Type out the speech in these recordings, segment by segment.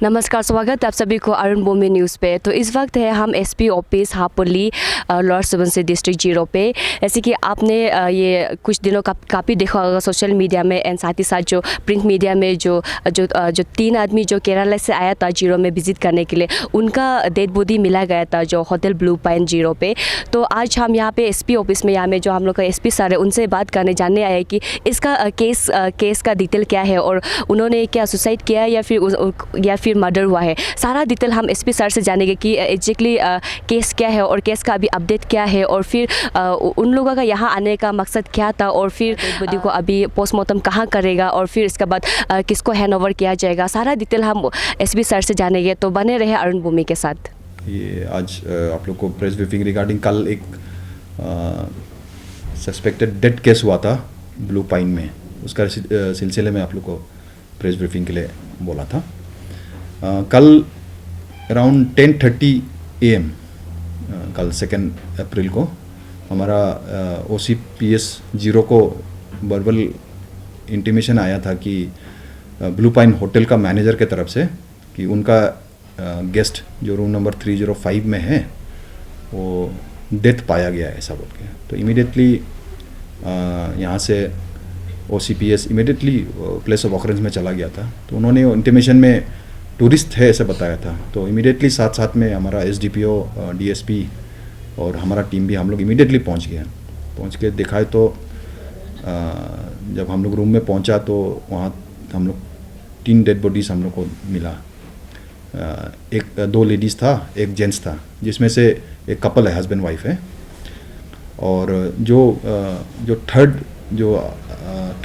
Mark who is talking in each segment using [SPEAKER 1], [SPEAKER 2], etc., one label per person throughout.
[SPEAKER 1] नमस्कार, स्वागत है आप सभी को अरुण भूमि न्यूज़ पे। तो इस वक्त है हम SP office Hapoli lower Subansiri district 0 पे। जैसे कि आपने ये कुछ दिनों का काफ़ी देखा होगा सोशल मीडिया में एंड साथ ही साथ जो प्रिंट मीडिया में जो 3 आदमी जो केरला से आया था 0 में विजिट करने के लिए, उनका डेड बॉडी मिला गया था जो होटल ब्लू पाइन 0 पे। तो आज हम यहाँ पे एसपी ऑफिस में यहाँ में जो हम लोग का एसपी सर है उनसे बात करने जानने आए कि इसका केस का डिटेल क्या है और उन्होंने क्या सुसाइड किया है या फिर मर्डर हुआ है। सारा डिटेल हम एसपी सर से जानेंगे कि एग्जैक्टली केस क्या है और केस का अभी अपडेट क्या है और फिर उन लोगों का यहाँ आने का मकसद क्या था और फिर बॉडी को अभी पोस्टमार्टम कहाँ करेगा और फिर इसके बाद किसको हैंड ओवर किया जाएगा। सारा डिटेल हम एसपी सर से जानेंगे। तो बने रहे अरुण भूमि के साथ।
[SPEAKER 2] ये आज आप लोग को प्रेस ब्रीफिंग रिगार्डिंग कल एक सस्पेक्टेड डेथ केस हुआ था ब्लू पाइन में, उसका सिलसिले में आप लोग को प्रेस ब्रीफिंग के लिए बोला था। कल अराउंड 10:30 AM कल 2 अप्रैल को हमारा OCPS 0 को वर्बल इंटीमेशन आया था कि ब्लू पाइन होटल का मैनेजर के तरफ से कि उनका गेस्ट जो रूम नंबर 305 में है वो डेथ पाया गया है ऐसा बोल के। तो इमीडिएटली यहाँ से OCPS immediately place of occurrence में चला गया था। तो उन्होंने इंटीमेशन में टूरिस्ट है ऐसे बताया था। तो इमीडिएटली साथ में हमारा SDPO DSP और हमारा टीम भी हम लोग इमीडिएटली पहुँच के दिखाए। तो जब हम लोग रूम में पहुँचा तो वहाँ हम लोग 3 डेड बॉडीज़ हम लोग को मिला। 2 लेडीज़ था, 1 जेंट्स था, जिसमें से एक कपल है, हस्बैंड वाइफ है। और जो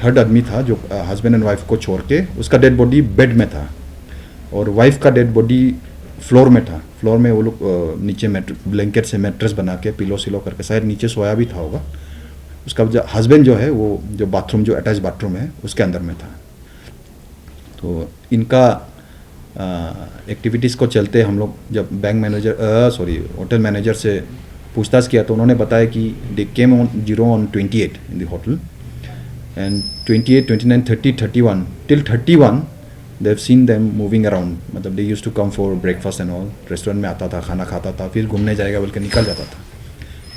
[SPEAKER 2] थर्ड आदमी था जो हस्बैंड एंड वाइफ को छोड़ के, उसका डेड बॉडी बेड में था और वाइफ का डेड बॉडी फ्लोर में था। फ्लोर में वो लोग नीचे ब्लैंकेट से मैट्रेस बना के पिलो सिलो करके शायद नीचे सोया भी था होगा। उसका हस्बैंड जो है वो जो बाथरूम जो अटैच बाथरूम है उसके अंदर में था। तो इनका एक्टिविटीज़ को चलते हम लोग जब होटल मैनेजर से पूछताछ किया तो उन्होंने बताया कि they came on 0 on 28 in the hotel and 28, 29, 30, 31 till 31 they have seen them moving around. मतलब they used to come for breakfast and all, restaurant में आता था, खाना खाता था, फिर घूमने जाएगा बोल के निकल जाता था।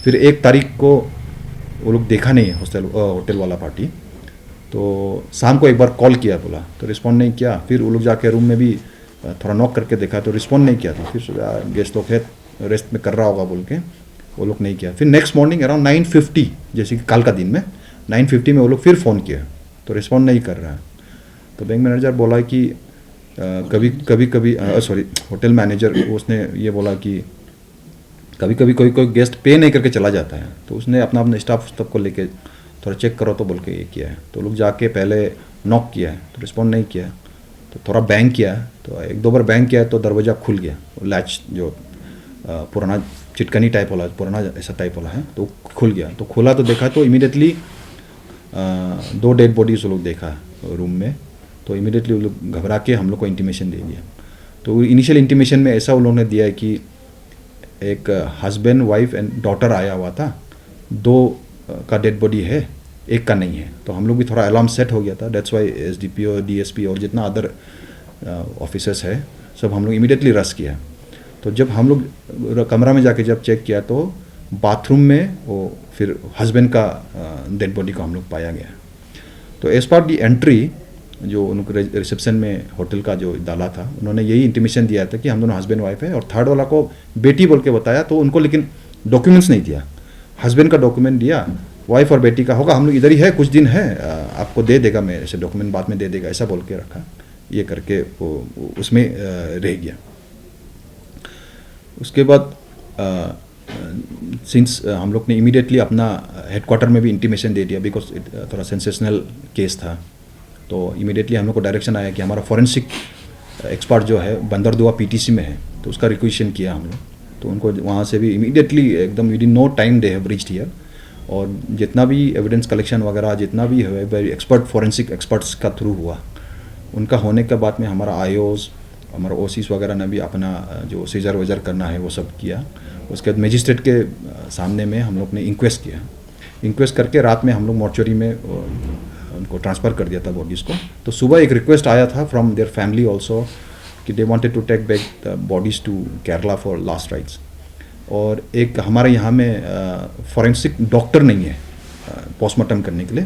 [SPEAKER 2] फिर 1 तारीख को वो लोग देखा नहीं है होटल वाला पार्टी। तो शाम को एक बार कॉल किया, बोला तो रिस्पॉन्ड नहीं किया। फिर वो लोग जाके रूम में भी थोड़ा नॉक करके देखा तो रिस्पॉन्ड नहीं किया था। फिर गेस्ट लोग है रेस्ट में कर रहा होगा बोल के वो लोग नहीं किया। फिर नेक्स्ट मॉर्निंग अराउंड 9:50 जैसे कि कल का दिन में 9:50 में वो लोग फिर फ़ोन किया तो रिस्पॉन्ड नहीं कर रहा है। तो बैंक मैनेजर बोला कि होटल मैनेजर उसने ये बोला कि कभी कभी कोई गेस्ट पे नहीं करके चला जाता है। तो उसने अपना स्टाफ को लेके थोड़ा चेक करो तो बोल के ये किया है। तो लोग जाके पहले नॉक किया है तो रिस्पॉन्ड नहीं किया। तो थोड़ा बैंग किया है, तो 1-2 बार बैंग किया है तो दरवाज़ा खुल गया। लैच जो पुराना चिटकनी टाइप वाला, पुराना ऐसा टाइप वाला है, तो खुल गया। तो खुला तो देखा तो इमीडिएटली 2 डेड बॉडीज लोग देखा रूम में। तो इमीडिएटली वो लोग घबरा के हम लोग को इंटीमेशन दे दिया। तो इनिशियल इंटीमेशन में ऐसा उन लोगों ने दिया है कि एक हस्बैंड वाइफ एंड डॉटर आया हुआ था, 2 का डेड बॉडी है, 1 का नहीं है। तो हम लोग भी थोड़ा अलार्म सेट हो गया था। दैट्स वाई SDPO DSP और जितना अदर ऑफिसर्स है सब हम लोग इमीडिएटली रश किया। तो जब हम लोग कमरा में जाके जब चेक किया तो बाथरूम में वो फिर हस्बैंड का डेड बॉडी को हम लोग पाया गया। तो एज पार्ट दी एंट्री जो उनको रिसेप्शन में होटल का जो डाला था, उन्होंने यही इंटीमेशन दिया था कि हम दोनों हस्बैंड वाइफ है और थर्ड वाला को बेटी बोल के बताया। तो उनको लेकिन डॉक्यूमेंट्स नहीं दिया। हस्बैंड का डॉक्यूमेंट दिया, वाइफ और बेटी का होगा हम लोग इधर ही है, कुछ दिन है, आपको दे देगा, मैं ऐसे डॉक्यूमेंट बाद में दे देगा ऐसा बोल के रखा। ये करके वो उसमें रह गया। उसके बाद सिंस हम लोग ने इमीडिएटली अपना हेडक्वार्टर में भी इंटीमेशन दे दिया बिकॉज थोड़ा सेंसेशनल केस था। तो इमीडिएटली हम लोग को डायरेक्शन आया कि हमारा फॉरेंसिक एक्सपर्ट जो है बंदरदुआ PTC में है, तो उसका रिक्वेशन किया हम लोग। तो उनको वहाँ से भी इमीडिएटली एकदम within no time they have reached here. और जितना भी एविडेंस कलेक्शन वगैरह जितना भी है एक्सपर्ट फॉरेंसिक एक्सपर्ट्स का थ्रू हुआ। उनका होने के बाद में हमारा IOs हमारा OCs वगैरह ने भी अपना जो सीजर वेजर करना है वो सब किया। उसके बाद मजिस्ट्रेट के सामने में हम लोग ने इंक्वेस्ट किया। इंक्वेस्ट करके रात में हम लोग मॉर्चरी में उनको ट्रांसफ़र कर दिया था बॉडीज़ को। तो सुबह एक रिक्वेस्ट आया था फ्रॉम देयर फैमिली ऑल्सो कि they wanted to take back the bodies to Kerala for last rites. और एक हमारे यहाँ में फॉरेंसिक डॉक्टर नहीं है पोस्टमार्टम करने के लिए,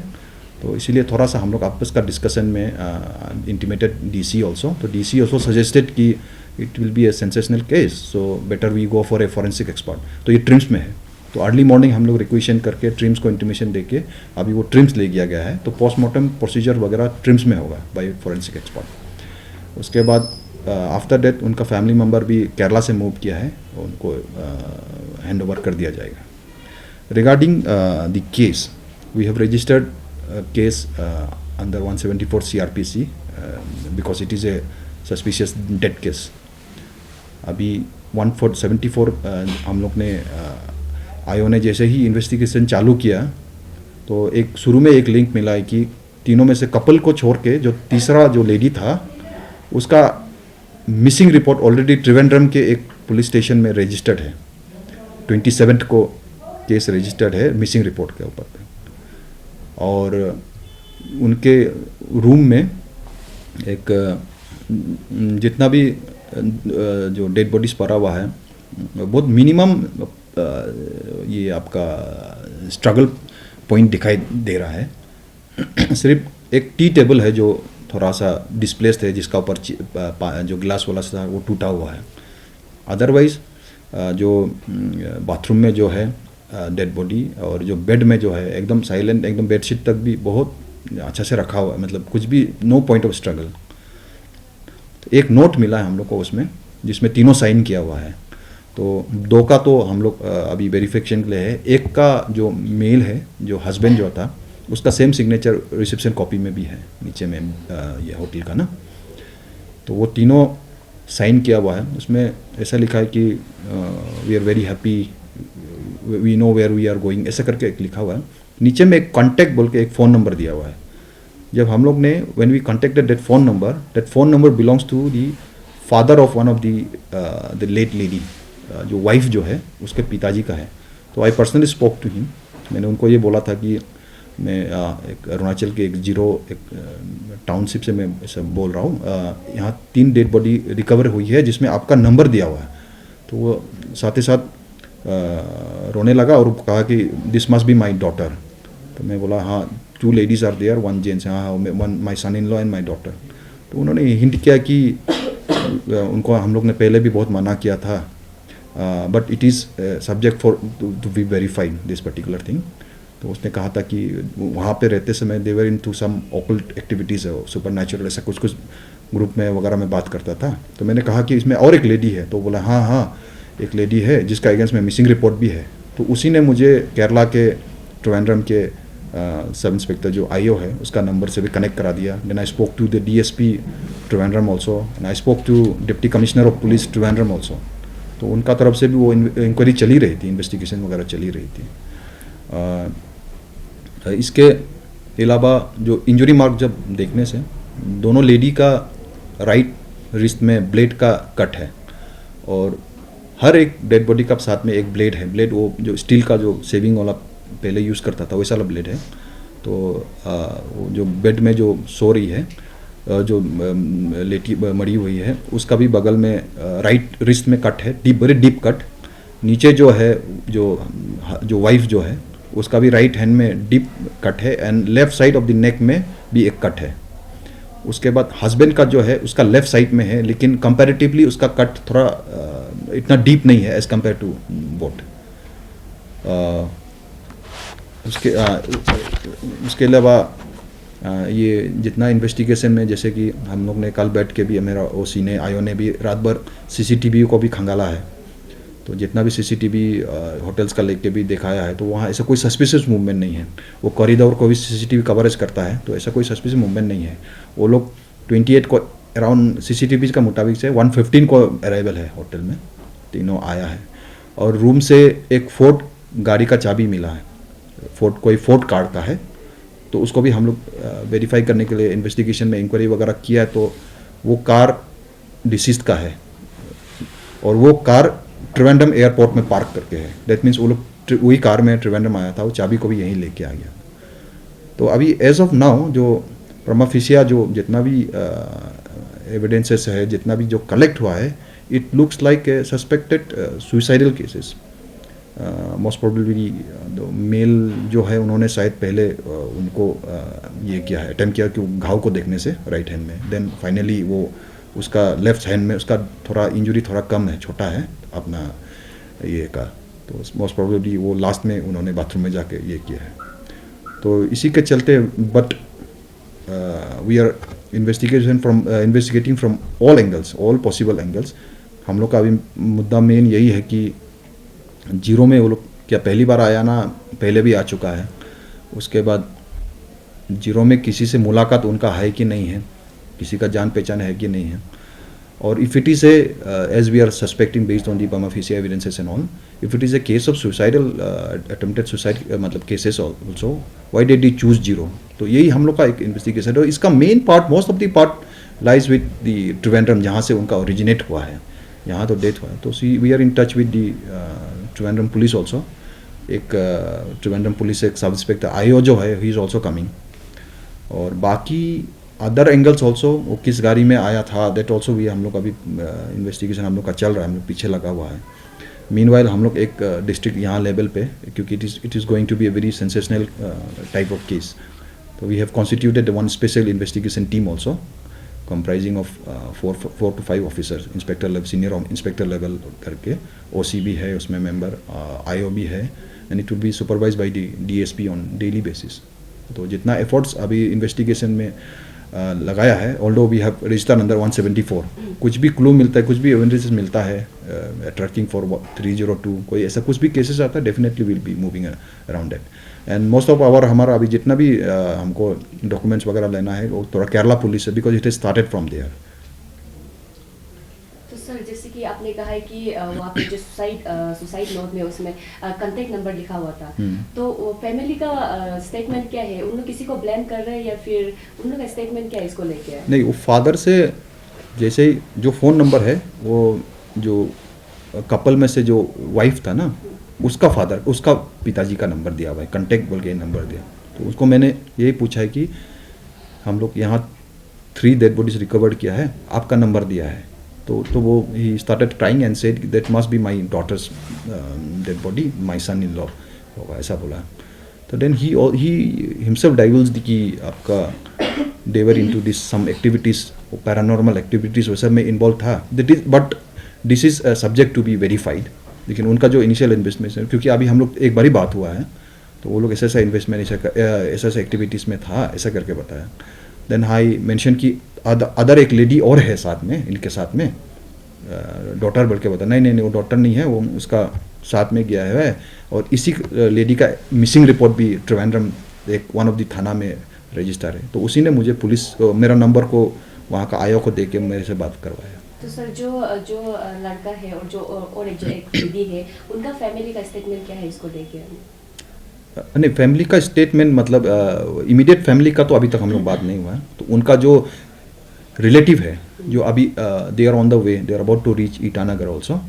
[SPEAKER 2] तो इसीलिए थोड़ा सा हम लोग आपस का डिस्कशन में इंटीमेटेड डीसी ऑल्सो, तो डीसी ऑल्सो सजेस्टेड कि it will be a sensational case, so better we go for a forensic expert. तो ये ट्रिम्स में है, तो अर्ली मॉर्निंग हम लोग रिक्वेशन करके ट्रिम्स को इंटीमेशन देके अभी वो ट्रिम्स ले गया गया है, तो पोस्टमार्टम प्रोसीजर वगैरह ट्रिम्स में होगा बाय फॉरेंसिक एक्सपर्ट। उसके बाद आफ्टर डेथ उनका फैमिली मेम्बर भी केरला से मूव किया है, उनको हैंड ओवर कर दिया जाएगा। Regarding the case, we have registered case under 174 CRPC because it is a suspicious death case. अभी 174 हम लोग ने आयो ने जैसे ही इन्वेस्टिगेशन चालू किया, तो एक शुरू में एक लिंक मिला है कि तीनों में से कपल को छोड़ के जो तीसरा जो लेडी था उसका मिसिंग रिपोर्ट ऑलरेडी त्रिवेंद्रम के एक पुलिस स्टेशन में रजिस्टर्ड है। 27 को केस रजिस्टर्ड है मिसिंग रिपोर्ट के ऊपर पे। और उनके रूम में एक जितना भी जो डेड बॉडीज पड़ा हुआ है, बहुत मिनिमम ये आपका स्ट्रगल पॉइंट दिखाई दे रहा है। सिर्फ एक टी टेबल है जो थोड़ा सा डिस्प्लेस्ड है, जिसका ऊपर जो ग्लास वाला था वो टूटा हुआ है। अदरवाइज जो बाथरूम में जो है डेड बॉडी और जो बेड में जो है एकदम साइलेंट, एकदम बेडशीट तक भी बहुत अच्छा से रखा हुआ है, मतलब कुछ भी नो पॉइंट ऑफ स्ट्रगल। एक नोट मिला है हम लोग को उसमें, जिसमें तीनों साइन किया हुआ है। तो दो का तो हम लोग अभी वेरिफिकेशन के लिए है, एक का जो मेल है जो हस्बैंड जो था उसका सेम सिग्नेचर रिसेप्शन कॉपी में भी है नीचे में ये होटल का ना, तो वो तीनों साइन किया हुआ है। उसमें ऐसा लिखा है कि we are very happy, we know where we are going, ऐसा करके एक लिखा हुआ है। नीचे में एक कॉन्टैक्ट बोल के एक फ़ोन नंबर दिया हुआ है। जब हम लोग ने when we contacted that phone number belongs to the father of one of the late lady, जो वाइफ जो है उसके पिताजी का है। तो I personally spoke to him, मैंने उनको ये बोला था कि मैं एक अरुणाचल के एक टाउनशिप से मैं ऐसा बोल रहा हूँ, यहाँ 3 डेड बॉडी रिकवर हुई है जिसमें आपका नंबर दिया हुआ है। तो वो साथ ही साथ रोने लगा और कहा कि this must be my daughter. तो मैं बोला हाँ 2 लेडीज़ आर देयर, 1 जेंट्स, हाँ one my son in law and my daughter. तो उन्होंने हिंट किया कि उनको हम लोग ने पहले भी बहुत मना किया था, but it is subject for to be verified this particular thing. तो उसने कहा था कि वहाँ पे रहते समय देवर into some occult activities, supernatural ऐसा कुछ ग्रुप में वगैरह में बात करता था। तो मैंने कहा कि इसमें और एक लेडी है, तो बोला हाँ एक लेडी है जिसका अगेंस्ट में मिसिंग रिपोर्ट भी है। तो उसी ने मुझे केरला के त्रिवेंद्रम के सब इंस्पेक्टर जो आईओ है उसका नंबर से भी कनेक्ट करा दिया। Then I spoke to the DSP Trivandrum also and I spoke to deputy commissioner of police Trivandrum also. तो उनका तरफ से भी वो इंक्वायरी चली रही थी, इन्वेस्टिगेशन वगैरह चली रही थी। इसके अलावा जो इंजरी मार्क जब देखने से दोनों लेडी का राइट रिस्ट में ब्लेड का कट है और हर एक डेड बॉडी का साथ में एक ब्लेड है। ब्लेड वो जो स्टील का जो सेविंग वाला पहले यूज़ करता था वैसा वाला ब्लेड है। तो वो जो बेड में जो सो रही है, जो लेटी मरी हुई है, उसका भी बगल में राइट रिस्ट में कट है, वेरी डीप कट। नीचे जो है जो वाइफ जो है उसका भी राइट हैंड में डीप कट है and left side of the neck में भी एक कट है। उसके बाद हस्बैंड का जो है उसका लेफ्ट साइड में है, लेकिन कंपैरेटिवली उसका कट थोड़ा इतना डीप नहीं है एज कम्पेयर टू बोट। उसके अलावा ये जितना इन्वेस्टिगेशन में, जैसे कि हम लोग ने कल बैठ के भी, मेरा ओसी ने आयो ने भी रात भर CCTV को भी खंगाला है। तो जितना भी CCTV होटल्स का लेके भी दिखाया है, तो वहाँ ऐसा कोई सस्पिशियस मूवमेंट नहीं है। वो कॉरिडोर को भी CCTV कवरेज करता है, तो ऐसा कोई सस्पिशियस मूवमेंट नहीं है। वो लोग 28 को अराउंड CCTV का मुताबिक से 115 को अराइवल है होटल में, तीनों आया है। और रूम से एक फोर्ट गाड़ी का चाबी मिला है, कोई फोर्ट कार्ड का है, तो उसको भी हम लोग वेरीफाई करने के लिए इन्वेस्टिगेशन में इंक्वायरी वगैरह किया है। तो वो कार डिसीज्ड का है और वो कार त्रिवेंद्रम एयरपोर्ट में पार्क करके है। दैट मीन्स वो लोग वही कार में त्रिवेंद्रम आया था, वो चाबी को भी यहीं लेके आ गया। तो अभी एज ऑफ नाउ जो प्रमा फेसिया जो जितना भी एविडेंसेस है, जितना भी जो कलेक्ट हुआ है, it looks like a suspected suicidal cases. Most probably male जो है उन्होंने शायद पहले उनको ये किया है, अटेम्प्ट किया कि घाव को देखने से राइट हैंड में, देन फाइनली वो उसका लेफ्ट हैंड में उसका थोड़ा इंजरी थोड़ा कम है, छोटा है अपना ये का, तो मोस्ट प्रोबेबली वो लास्ट में उन्होंने बाथरूम में जाके ये किया है। तो इसी के चलते but we are investigating from all angles, all possible angles. हम लोग का अभी मुद्दा मेन यही है कि जीरो में वो लोग क्या पहली बार आया ना, पहले भी आ चुका है, उसके बाद जीरो में किसी से मुलाकात उनका है कि नहीं है, किसी का जान पहचान है कि नहीं है, और if it is as we are suspecting based on the prima facie evidences and all, if it is a case of suicidal attempted suicide मतलब cases also, why did he choose zero? तो यही हम लोग का एक investigation है। इसका main part, most of the part lies with the Trivandrum, जहाँ से उनका ओरिजिनेट हुआ है, यहाँ तो डेथ हुआ है। तो we are in touch with the Trivandrum police also. एक त्रिवेंद्रम पुलिस एक सब इंस्पेक्टर आयो जो है, ही इज़ ऑल्सो कमिंग। और बाकी अदर एंगल्स ऑल्सो, वो किस गाड़ी में आया था, दैट ऑल्सो भी हम लोग अभी इन्वेस्टिगेशन हम लोग का चल रहा है, हम लोग पीछे लगा हुआ है। मीनवाइल हम लोग एक डिस्ट्रिक्ट यहाँ लेवल पे, क्योंकि it is going to be a very sensational type of case, तो we have constituted one special investigation team also comprising of 4 to 5 officers, inspector level, senior inspector level करके, OC भी है उसमें member, IO भी है, and it will be supervise by the DSP on daily basis. तो जितना efforts अभी investigation में लगाया है, although we have registered under 174, कुछ भी क्लू मिलता है, कुछ भी एविडेंसेस मिलता है, ट्रैकिंग फॉर 302, कोई ऐसा कुछ भी केसेस आता है, definitely will be moving around that. And most of our हमारा अभी जितना भी हमको डॉक्यूमेंट्स वगैरह लेना है वो थोड़ा केरला पुलिस है, because it is started from there.
[SPEAKER 1] तो सर जैसे कि आपने कहा है कि वहाँ पे जो सुसाइड नोट में उसमें कांटेक्ट नंबर लिखा हुआ था, तो फैमिली का स्टेटमेंट क्या है? उन लोग किसी को ब्लेम कर रहे हैं या फिर उन लोग का स्टेटमेंट क्या है इसको लेके?
[SPEAKER 2] नहीं, वो फादर से जैसे ही जो फ़ोन नंबर है, वो जो कपल में से जो वाइफ था ना, उसका फादर, उसका पिताजी का नंबर दिया हुआ है, कंटेक्ट बोल के नंबर दिया। तो उसको मैंने यही पूछा है कि हम लोग यहाँ 3 डेड बॉडीज रिकवर्ड किया है, आपका नंबर दिया है। तो वो he started trying and said that must be my daughter's dead body, my son in law होगा, ऐसा बोला। तो देन ही हिमसेल्फ डाइवल्ज्ड कि आपका देवर into this some activities, paranormal activities वैसा में इन्वॉल्व था, that is, but this is subject to be verified. लेकिन उनका जो इनिशियल इन्वेस्टमेंट, क्योंकि अभी हम लोग एक बार ही बात हुआ है, तो वो लोग ऐसा इन्वेस्टमेंट, ऐसा एक्टिविटीज़ में था, ऐसा करके बताया। देन आई मेंशन कि अदर एक लेडी और है साथ में, इनके साथ में, डॉटर बोल के बताया। नहीं, वो डॉटर नहीं है, वो उसका साथ में गया है, और इसी लेडी का मिसिंग रिपोर्ट भी त्रिवेंद्रम एक वन ऑफ द थाना में रजिस्टर है। तो उसी ने मुझे पुलिस मेरा नंबर को वहाँ का आयो को दे के मेरे से बात करवाया।
[SPEAKER 1] तो सर जो लड़का है और एक दीदी है, उनका फैमिली का स्टेटमेंट क्या है इसको लेके?
[SPEAKER 2] नहीं, फैमिली का स्टेटमेंट मतलब इमीडिएट फैमिली का तो अभी तक हम लोग बात नहीं हुआ है। तो उनका जो रिलेटिव है, जो अभी they are on the way, they are about to reach Itanagar also,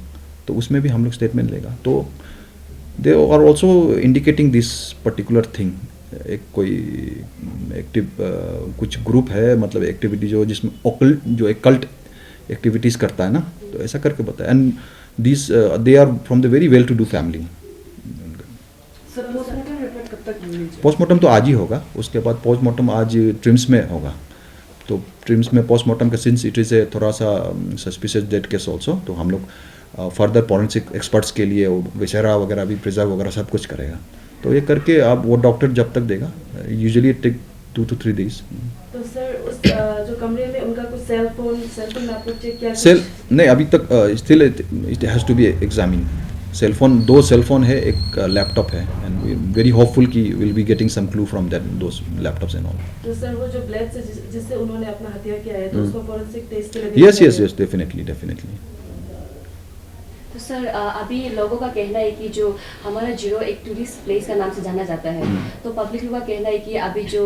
[SPEAKER 2] तो उसमें भी हम लोग स्टेटमेंट लेगा। तो they are also indicating this particular thing. एक कोई एक्टिव कुछ ग्रुप है, मतलब एक्टिविटी जो जिसमें ओकल्ट, जो एक कल्ट एक्टिविटीज़ करता है ना, तो ऐसा करके बताया। And this they are from the very well to do family. Postmortem तो आज ही होगा, उसके बाद पोस्टमार्टम आज ट्रिम्स में होगा। तो ट्रिम्स में पोस्टमार्टम का सिंस इट इज़ ए थोड़ा सा सस्पिशियस डेड केस ऑल्सो, तो हम लोग फर्दर फॉरेंसिक एक्सपर्ट्स के लिए विशेरा वगैरह भी, प्रिजर्व वगैरह सब कुछ करेगा। तो ये करके अब वो डॉक्टर जब तक देगा, यूजुअली टेक 2 to 3 days।
[SPEAKER 3] तो सर उस जो कमरे में उनका कुछ सेल फोन आपको चेक किया?
[SPEAKER 2] सेल नहीं, अभी तक still it has to be examine. Cell phone, 2 cell phone है, एक लैपटॉप है, एंड वेरी होपफुल कि will be getting some clue from that those laptops and all.
[SPEAKER 3] तो सर वो जो ब्लड से जिससे उन्होंने अपना हत्या किया है, तो उसको फॉरेंसिक टेस्ट के लिए?
[SPEAKER 2] Yes, definitely.
[SPEAKER 1] तो सर अभी लोगों का कहना है कि जो हमारा जीरो एक टूरिस्ट प्लेस का नाम से जाना जाता है, तो पब्लिक लोगों का कहना है कि अभी जो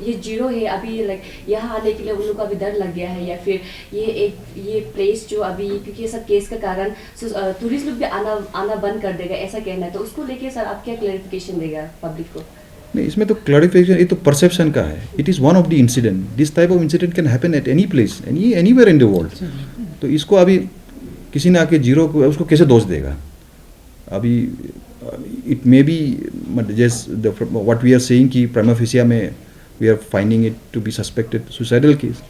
[SPEAKER 1] ये जीरो है, अभी लाइक यहाँ आने के लिए उन लोगों को अभी डर लग गया है, या फिर ये प्लेस जो अभी क्योंकि ये सब केस का कारण टूरिस्ट लोग भी आना बंद कर देगा, ऐसा कहना है। तो उसको लेके सर आप क्या क्लैरिफिकेशन देगा पब्लिक को?
[SPEAKER 2] नहीं, इसमें तो क्लैरिफिकेशन, ये तो परसेप्शन का है. It is one of the incident. This type of incident can happen at any place, anywhere in the world. तो इसको अभी किसी ने आके जीरो को उसको कैसे दोष देगा? अभी it may be just what we are saying कि प्राइमा फेसिया में we are finding it to be suspected suicidal case.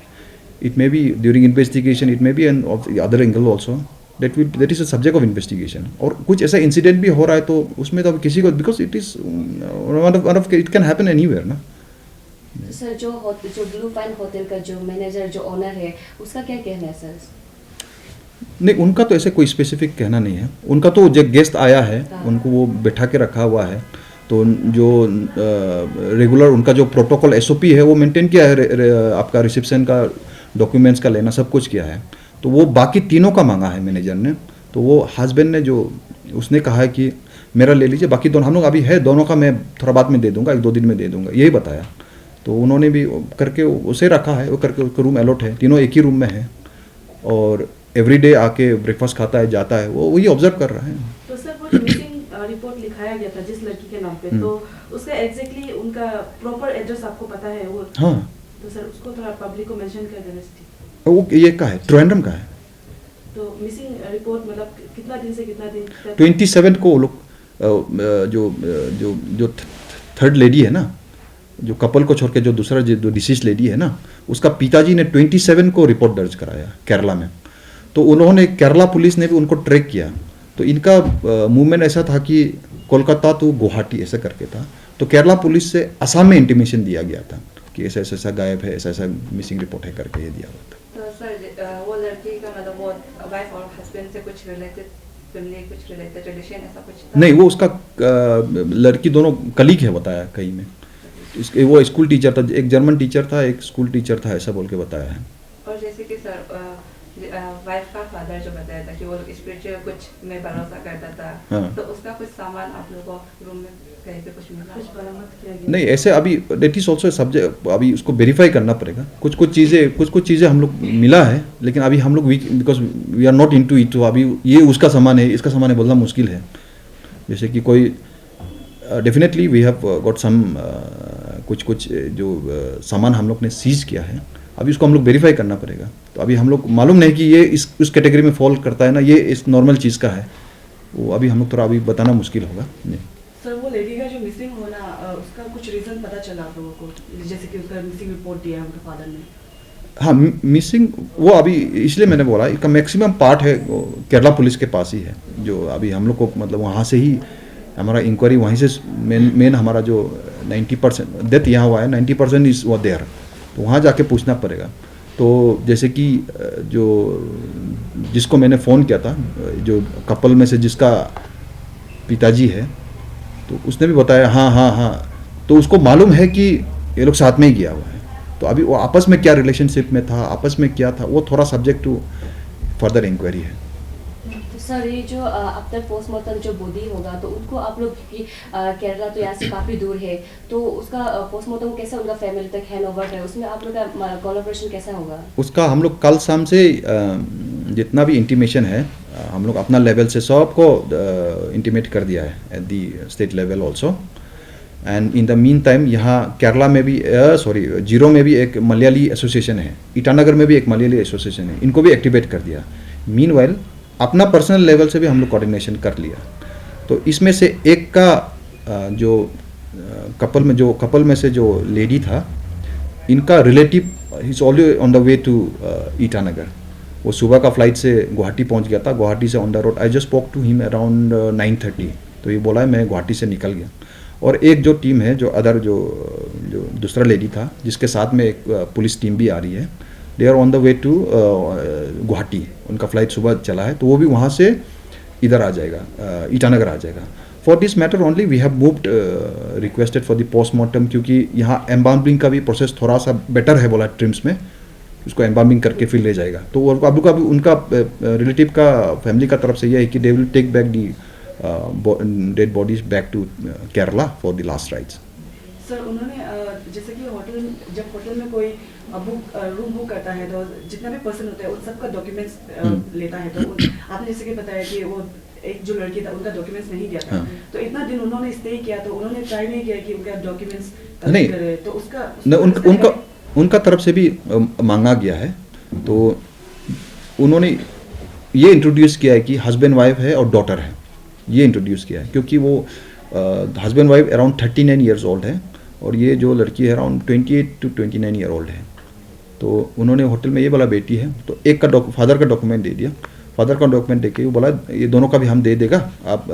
[SPEAKER 2] It may be during investigation, it may be an off the other angle also. That is a subject of investigation. और कुछ ऐसा incident भी हो रहा है तो उसमें तो किसी को, because it is it can happen anywhere ना.
[SPEAKER 1] सर जो ब्लू पाइन होटल का जो मैनेजर जो ओनर है उसका क्या कहना है सर?
[SPEAKER 2] नहीं, उनका तो ऐसे कोई स्पेसिफिक कहना नहीं है. उनका तो जब गेस्ट आया है उनको वो बैठा के रखा हुआ है, तो जो रेगुलर उनका जो प्रोटोकॉल एसओपी है वो मेंटेन किया है. आपका रिसेप्शन का डॉक्यूमेंट्स का लेना सब कुछ किया है. तो वो बाकी तीनों का मांगा है मैनेजर ने. तो वो हस्बैंड ने जो उसने कहा है कि मेरा ले लीजिए, बाकी दोनों हम लोग अभी है दोनों का मैं थोड़ा बाद में दे दूंगा, 1-2 दिन में दे दूंगा, यही बताया. तो उन्होंने भी करके उसे रखा है, वो करके उसका रूम अलॉट है, तीनों एक ही रूम में है और एवरीडे आके ब्रेकफास्ट खाता है, जाता है, वो वही ऑब्जर्व कर रहा है.
[SPEAKER 3] तो सर वो जो मिसिंग रिपोर्ट लिखाया गया था जिस लड़की के नाम पे, तो उसका एग्जैक्टली उनका प्रॉपर एड्रेस आपको पता है वो?
[SPEAKER 2] हाँ.
[SPEAKER 3] तो सर उसको थोड़ा पब्लिक को मेंशन कर देना चाहिए.
[SPEAKER 2] वो ये का है, ट्रिवेंड्रम का है.
[SPEAKER 3] तो मिसिंग रिपोर्ट मतलब कितना दिन से कितना दिन तक?
[SPEAKER 2] 27 को वो लोग जो जो जो थर्ड लेडी है ना, जो कपल को छोड़ के जो दूसरा जो डिसीज लेडी है ना, उसका पिताजी ने 27 को रिपोर्ट दर्ज कराया केरला में. तो उन्होंने केरला पुलिस ने भी उनको ट्रैक किया. तो इनका मूवमेंट ऐसा था कि कोलकाता टू गुवाहाटी ऐसा करके था. तो केरला पुलिस से असम में इंटीमेशन दिया गया था कि ऐसा ऐसा गायब है, ऐसा ऐसा मिसिंग रिपोर्ट है करके ये दिया हुआ था.
[SPEAKER 4] तो सर वो लड़की का मतलब वो वाइफ और हस्बैंड से कुछ रिलेटेड फैमिली, कुछ रिलेटेड रिलेशन ऐसा कुछ था?
[SPEAKER 2] नहीं, वो उसका लड़की दोनों कलीग है बताया कहीं में. इसके वो स्कूल टीचर था, एक जर्मन टीचर था, एक स्कूल टीचर था, ऐसा बोल के बताया है.
[SPEAKER 4] और जैसे कि सर वाइफ का फादर जो बताया था कि वो स्पिरिचुअल कुछ में भरोसा करता था.
[SPEAKER 2] हाँ.
[SPEAKER 4] तो उसका कुछ सामान आप लोगों को रूम में कहीं पे कुछ मिला?
[SPEAKER 3] कुछ बरामद किया गया?
[SPEAKER 2] नहीं, ऐसे अभी डेट इज ऑल्सो सब्जेक्ट, अभी उसको वेरीफाई करना पड़ेगा. कुछ चीज़ें हम लोग मिला है, लेकिन अभी हम लोग because we are not into it. तो अभी ये उसका सामान है, इसका सामान है बोलना मुश्किल है. जैसे कि कोई definitely we have got some कुछ जो सामान हम लोग ने सीज किया है, अभी उसको हम लोग वेरीफाई करना पड़ेगा. तो अभी हम लोग मालूम नहीं कि ये उस कैटेगरी में फॉल करता है ना, ये इस नॉर्मल चीज़ का है, वो अभी हम लोग थोड़ा अभी बताना मुश्किल होगा. नहीं.
[SPEAKER 3] सर वो लेडी का जो मिसिंग होना उसका कुछ रीजन पता चला आप लोगों को, जैसे कि उसका मिसिंग रिपोर्ट दिया है उनके फादर ने?
[SPEAKER 2] हाँ, मिसिंग वो अभी इसलिए मैंने बोला इसका मैक्सिमम पार्ट है केरला पुलिस के पास ही है. जो अभी हम लोग को मतलब वहाँ से ही हमारा इंक्वायरी वहीं से मेन हमारा जो 90% डेथ यहाँ हुआ है, 90% इज वो देयर. तो वहाँ जाके पूछना पड़ेगा. तो जैसे कि जो जिसको मैंने फ़ोन किया था, जो कपल में से जिसका पिताजी है, तो उसने भी बताया हाँ. तो उसको मालूम है कि ये लोग साथ में ही गया हुआ है. तो अभी वो आपस में क्या रिलेशनशिप में था, आपस में क्या था, वो थोड़ा सब्जेक्ट टू फर्दर इंक्वायरी है.
[SPEAKER 1] तो सर ये जो आफ्टर पोस्टमार्टम जो बॉडी होगा तो उनको आप लोग की केरला तो यहाँ से काफ़ी दूर है, तो उसका पोस्टमार्टम कैसे उनका फैमिली तक हैंड ओवर है, उसमें आप लोग का कोलैबोरेशन कैसा होगा?
[SPEAKER 2] उसका हम लोग कल शाम से जितना भी इंटीमेशन है हम लोग अपना लेवल से सबको इंटीमेट कर दिया है at the state level also. And in the mean time यहाँ केरला में भी जीरो में भी एक मलयाली एसोसिएशन है, ईटानगर में भी एक मलयाली एसोसिएशन है, इनको भी एक्टिवेट कर दिया. मीनवाइल अपना पर्सनल लेवल से भी हम लोग कोऑर्डिनेशन कर लिया. तो इसमें से एक का जो कपल में से जो लेडी था, इनका relative is already on the way to Itanagar. वो सुबह का फ्लाइट से गुवाहाटी पहुंच गया था. गुवाहाटी से on the road I just spoke to him around 9:30. तो ये बोला है मैं गुवाहाटी से निकल गया. और एक जो टीम है, जो दूसरा लेडी था जिसके साथ में एक पुलिस टीम भी आ रही है, they are on the way to Guwahati. उनका फ्लाइट सुबह चला है, तो वो भी वहाँ से इधर आ जाएगा, ईटानगर आ जाएगा. For this matter only we have moved requested for the postmortem, क्योंकि यहाँ एम्बाल्मिंग का भी प्रोसेस थोड़ा सा बेटर है बोला ट्रिम्स में. उसको एम्बाल्मिंग करके फिर ले जाएगा. तो अब लोग अभी उनका रिलेटिव का फैमिली का तरफ से यह है कि they will take back the dead bodies back to Kerala for the last rites.
[SPEAKER 3] Sir उन्होंने जैसे कि जब होटल में कोई रूम बुक करता है तो जितना भी पर्सन होता है उन सबका डॉक्यूमेंट्स लेता है. तो आपने जैसे कि बताया कि वो एक जो लड़की था उनका डॉक्यूमेंट्स नहीं दिया था,
[SPEAKER 2] हाँ।
[SPEAKER 3] तो इतना दिन उन्होंने स्टे किया तो उन्होंने ट्राई नहीं किया कि उनका डॉक्यूमेंट्स
[SPEAKER 2] नहीं।
[SPEAKER 3] करे, तो उसका
[SPEAKER 2] न, उनका तरफ से भी मांगा गया है। तो उन्होंने ये इंट्रोड्यूस किया है कि हस्बैंड वाइफ है और डॉटर है, ये इंट्रोड्यूस किया है, क्योंकि वो husband wife around 39 years old है और ये जो लड़की है अराउंड 28 to 29 ईयर ओल्ड है। तो उन्होंने होटल में ये बोला बेटी है, तो एक का फादर का डॉक्यूमेंट दे दिया, फादर का डॉक्यूमेंट देके वो बोला ये दोनों का भी हम दे देगा, आप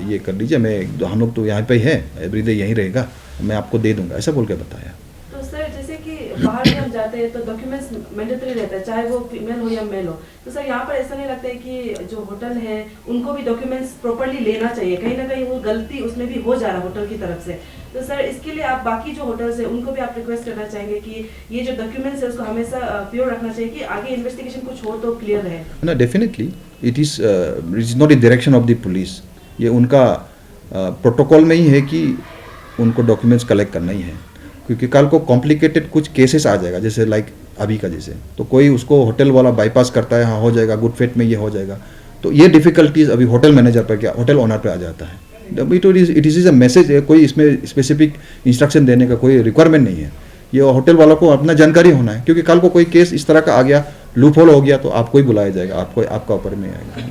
[SPEAKER 2] ये कर लीजिए, मैं हम लोग तो यहाँ पे ही है, एवरीडे यहीं रहेगा, मैं आपको दे दूंगा, ऐसा बोल के बताया।
[SPEAKER 3] तो सर जैसे कि बाहर भी हम जाते हैं तो डॉक्यूमेंट्स मैंडेटरी रहता है, चाहे वो फीमेल हो या मेल हो, तो सर यहाँ पर ऐसा नहीं लगता है कि जो होटल है उनको भी डॉक्यूमेंट्स प्रॉपर्ली लेना चाहिए, कहीं ना कहीं वो गलती उसमें भी हो जा रहा है होटल की तरफ से। तो सर इसके लिए आप बाकी जो होटल्स है उनको भी आप रिक्वेस्ट करना चाहेंगे कि ये जो डॉक्यूमेंट्स है उसको हमेशा प्योर रखना चाहिए कि आगे इन्वेस्टिगेशन कुछ हो तो क्लियर रहे।
[SPEAKER 2] ना definitely it is not in direction of the police, ये उनका प्रोटोकॉल में ही है कि उनको डॉक्यूमेंट्स कलेक्ट करना ही है, क्योंकि कल को कॉम्प्लिकेटेड कुछ केसेस आ जाएगा, जैसे लाइक अभी का जैसे, तो कोई उसको होटल वाला बाईपास करता है, हाँ हो जाएगा, गुड फेथ में ये हो जाएगा, तो ये डिफिकल्टीज अभी होटल मैनेजर पर क्या होटल ओनर पे आ जाता है। इट इज़ अ मैसेज, कोई इसमें स्पेसिफिक इंस्ट्रक्शन देने का कोई रिक्वायरमेंट नहीं है, ये होटल वालों को अपना जानकारी होना है, क्योंकि कल को कोई केस इस तरह का आ गया, लूप होल हो गया, तो आपको ही बुलाया जाएगा, आपको आपका ऊपर में आएगा।